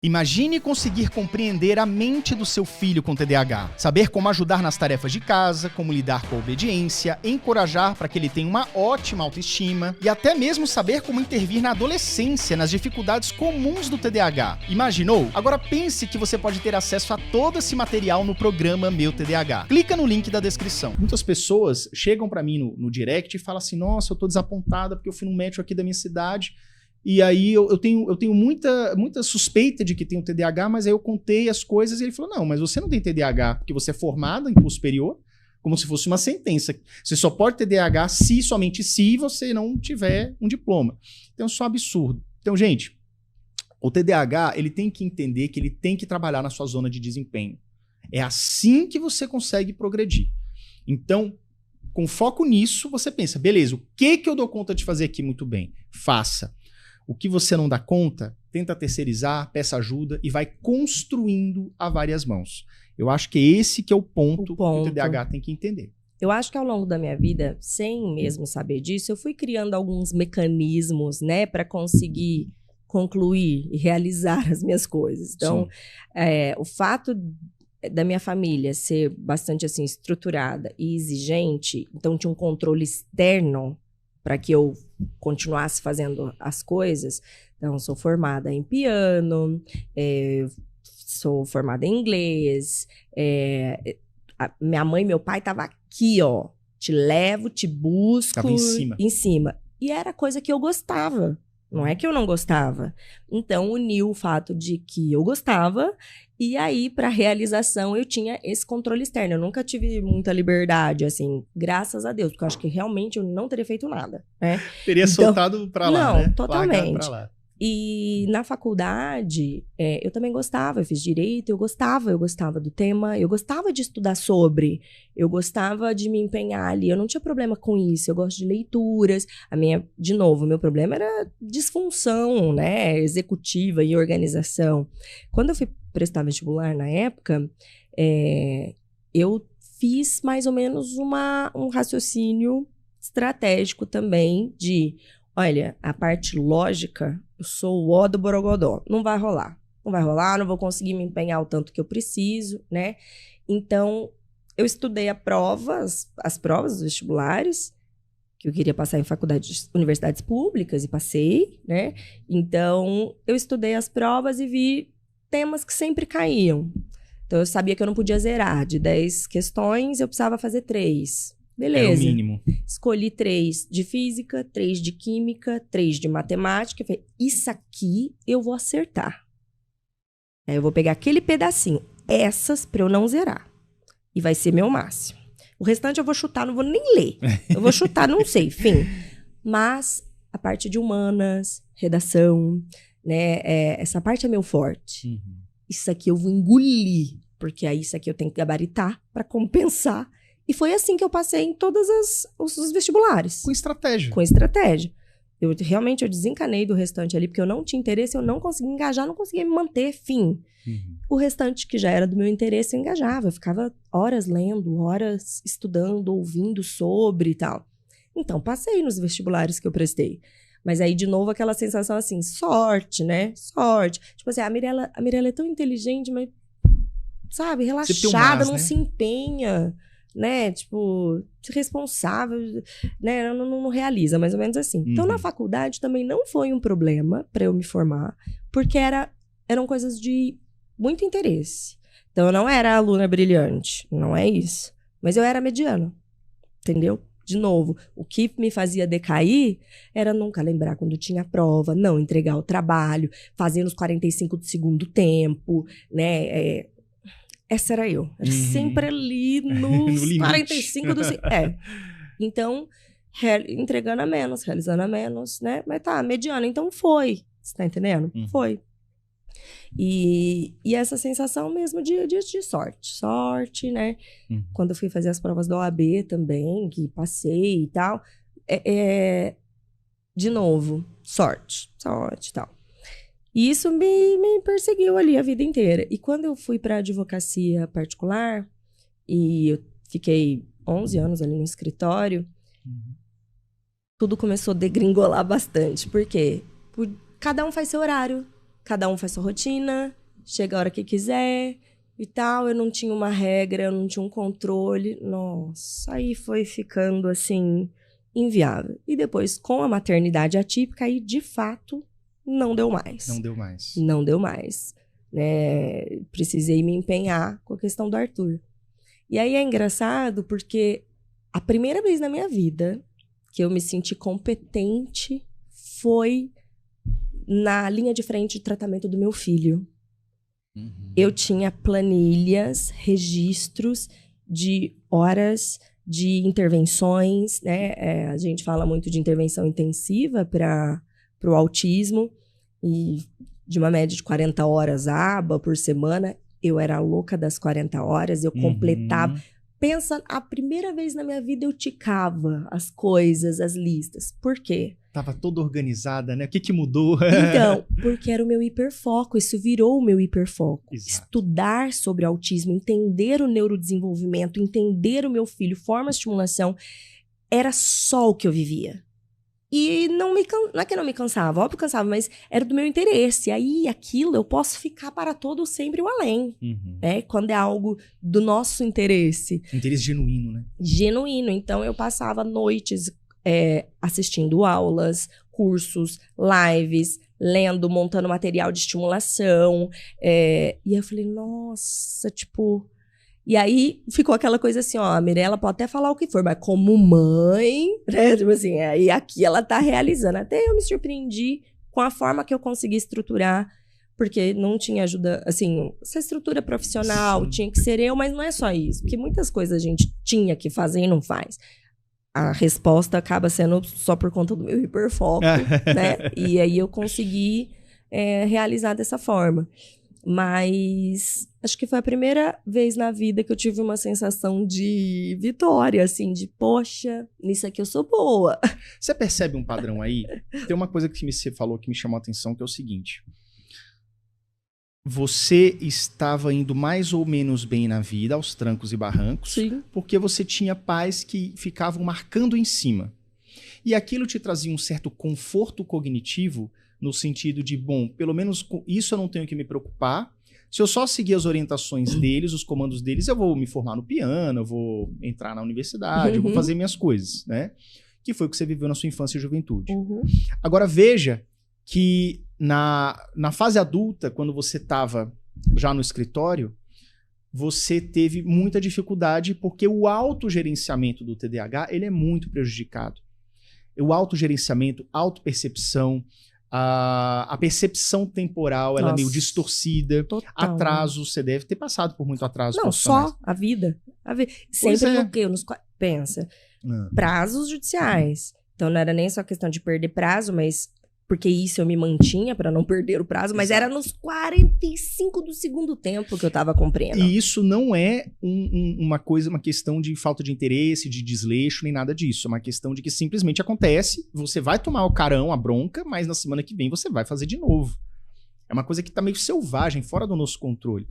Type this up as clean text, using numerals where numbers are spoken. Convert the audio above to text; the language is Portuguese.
Imagine conseguir compreender a mente do seu filho com TDAH, saber como ajudar nas tarefas de casa, como lidar com a obediência, encorajar para que ele tenha uma ótima autoestima e até mesmo saber como intervir na adolescência, nas dificuldades comuns do TDAH. Imaginou? Agora pense que você pode ter acesso a todo esse material no programa Meu TDAH. Clica no link da descrição. Muitas pessoas chegam para mim no direct e falam assim: nossa, eu tô desapontada porque eu fui num médico aqui da minha cidade. E aí eu tenho muita suspeita de que tenho TDAH, mas aí eu contei as coisas e ele falou: não, mas você não tem TDAH porque você é formada em curso superior, como se fosse uma sentença. Você só pode ter TDAH se, somente se, você não tiver um diploma. Então isso é um absurdo. Então, gente, o TDAH, ele tem que entender que ele tem que trabalhar na sua zona de desempenho. É assim que você consegue progredir. Então, com foco nisso, você pensa: beleza, o que eu dou conta de fazer aqui muito bem? Faça. O que você não dá conta, tenta terceirizar, peça ajuda e vai construindo a várias mãos. Eu acho que esse que é o ponto que o TDAH tem que entender. Eu acho que ao longo da minha vida, sem mesmo saber disso, eu fui criando alguns mecanismos, né, para conseguir concluir e realizar as minhas coisas. Então, o fato da minha família ser bastante assim estruturada e exigente, então tinha um controle externo para que eu continuasse fazendo as coisas. Então, sou formada em piano, sou formada em inglês, minha mãe e meu pai estavam aqui, ó, te levo, te busco. Tava em cima. E era coisa que eu gostava, não é que eu não gostava. Então, uniu o fato de que eu gostava. E aí, para realização, eu tinha esse controle externo. Eu nunca tive muita liberdade, assim, graças a Deus, porque eu acho que realmente eu não teria feito nada, né? Teria soltado para lá, né? Não, totalmente. E na faculdade, eu também gostava, eu fiz direito, eu gostava do tema, eu gostava de estudar sobre, eu gostava de me empenhar ali, eu não tinha problema com isso, eu gosto de leituras. De novo, meu problema era disfunção, né, executiva e organização. Quando eu fui prestar vestibular na época, eu fiz mais ou menos um raciocínio estratégico também de: olha, a parte lógica, eu sou o ó do borogodó. Não vai rolar. Não vai rolar, não vou conseguir me empenhar o tanto que eu preciso, né? Então, eu estudei as provas dos vestibulares, que eu queria passar em universidades públicas, e passei, né? Então, eu estudei as provas e vi temas que sempre caíam. Então, eu sabia que eu não podia zerar. De 10 questões, eu precisava fazer 3. Beleza. Era o mínimo. Escolhi 3 de física, 3 de química, 3 de matemática. Falei: isso aqui eu vou acertar. Aí eu vou pegar aquele pedacinho, essas pra eu não zerar. E vai ser meu máximo. O restante eu vou chutar, não vou nem ler. Eu vou chutar, não sei, fim. Mas a parte de humanas, redação, né? Essa parte é meu forte. Uhum. Isso aqui eu vou engolir, porque aí isso aqui eu tenho que gabaritar pra compensar. E foi assim que eu passei em todos os vestibulares. Com estratégia. Com estratégia. Eu desencanei do restante ali, porque eu não tinha interesse, eu não conseguia engajar, não conseguia me manter, fim. Uhum. O restante, que já era do meu interesse, eu engajava. Eu ficava horas lendo, horas estudando, ouvindo sobre e tal. Então, passei nos vestibulares que eu prestei. Mas aí, de novo, aquela sensação assim, sorte, né? Sorte. Tipo assim, a Mirella é tão inteligente, mas, sabe, relaxada, não se empenha, né? Tipo, responsável, né? Não realiza, mais ou menos assim. Então, na faculdade também não foi um problema para eu me formar, porque eram coisas de muito interesse. Então, eu não era aluna brilhante, não é isso. Mas eu era mediana, entendeu? De novo, o que me fazia decair era nunca lembrar quando tinha prova, não entregar o trabalho, fazer nos 45 do segundo tempo, né? Essa era eu. Era sempre ali nos 45 do segundo. Então, entregando a menos, realizando a menos, né? Mas tá, mediana. Então, foi. Você tá entendendo? Foi. E essa sensação mesmo de sorte. Sorte, né? Quando eu fui fazer as provas da OAB também, que passei e tal. De novo, sorte e tal. E isso me perseguiu ali a vida inteira. E quando eu fui para advocacia particular, e eu fiquei 11 anos ali no escritório, tudo começou a degringolar bastante. Por quê? Cada um faz seu horário. cada um faz sua rotina, chega a hora que quiser e tal. Eu não tinha uma regra, eu não tinha um controle. Nossa, aí foi ficando, assim, inviável. E depois, com a maternidade atípica, aí, de fato, não deu mais. Não deu mais. Não deu mais. Né? Precisei me empenhar com a questão do Arthur. E aí é engraçado porque a primeira vez na minha vida que eu me senti competente foi na linha de frente de tratamento do meu filho. Eu tinha planilhas, registros de horas de intervenções, né? A gente fala muito de intervenção intensiva para o autismo, e de uma média de 40 horas aba por semana. Eu era louca das 40 horas, eu completava. Pensa, a primeira vez na minha vida eu ticava as coisas, as listas. Por quê? Tava toda organizada, né? O que mudou? Então, porque era o meu hiperfoco, isso virou o meu hiperfoco. Exato. Estudar sobre autismo, entender o neurodesenvolvimento, entender o meu filho, forma de estimulação, era só o que eu vivia. E não é que não me cansava, óbvio que cansava, mas era do meu interesse. Aí, aquilo, eu posso ficar para todo sempre o além, né? Quando é algo do nosso interesse. Interesse genuíno, né? Genuíno. Então, eu passava noites assistindo aulas, cursos, lives, lendo, montando material de estimulação. E eu falei, nossa, tipo... E aí, ficou aquela coisa assim, ó, a Mirella pode até falar o que for, mas como mãe, né, tipo assim, e aqui ela tá realizando. Até eu me surpreendi com a forma que eu consegui estruturar, porque não tinha ajuda, assim, essa estrutura profissional, sim, tinha que ser eu, mas não é só isso, porque muitas coisas a gente tinha que fazer e não faz. A resposta acaba sendo só por conta do meu hiperfoco, né, e aí eu consegui realizar dessa forma. Mas acho que foi a primeira vez na vida que eu tive uma sensação de vitória, assim, de, poxa, nisso aqui eu sou boa. Você percebe um padrão aí? Tem uma coisa que você falou que me chamou a atenção, que é o seguinte. Você estava indo mais ou menos bem na vida, aos trancos e barrancos, sim, porque você tinha pais que ficavam marcando em cima. E aquilo te trazia um certo conforto cognitivo, no sentido de, bom, pelo menos com isso eu não tenho que me preocupar. Se eu só seguir as orientações deles, os comandos deles, eu vou me formar no piano, eu vou entrar na universidade, eu vou fazer minhas coisas, né? Que foi o que você viveu na sua infância e juventude. Agora, veja que na fase adulta, quando você estava já no escritório, você teve muita dificuldade porque o autogerenciamento do TDAH, ele é muito prejudicado. O autogerenciamento, autopercepção, a percepção temporal, ela é meio distorcida. Total. Atraso, você deve ter passado por muito atraso. Não, só a vida. Sempre no quê? Pensa. Prazos judiciais. Então não era nem só questão de perder prazo, mas porque isso eu me mantinha para não perder o prazo, mas era nos 45 do segundo tempo que eu tava cumprindo. E isso não é uma questão de falta de interesse, de desleixo, nem nada disso. É uma questão de que simplesmente acontece, você vai tomar o carão, a bronca, mas na semana que vem você vai fazer de novo. É uma coisa que tá meio selvagem, fora do nosso controle.